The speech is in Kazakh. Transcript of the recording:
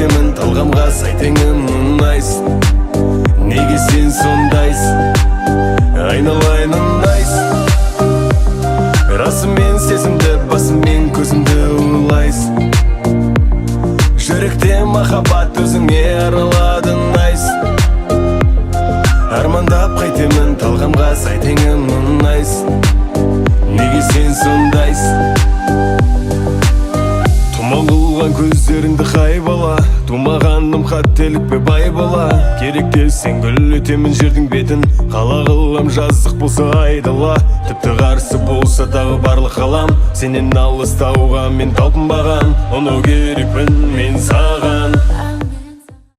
қайтемін талғамға сай теңім ұнайсың. Неге сен сондайсың, айналайын ұнайсың. Расымен сезімді, басымен көзімді улайсың. Жүректе махаббат өзіңе аралады ұнайсың. Армандап қайтемін талғамға сай теңім ұнайсың. Неге сен сондайсың. Тұмалған көздеріңді қай бала, тумағаным қателік пе бай бала. Керекте сен гүл өтемін жердің бетін, қала қылам жазық болса айдала. Тіпті қарсы болса дағы барлық қалам, сенен алыстауға мен талпынбаған. Ұну керекпін мен саған.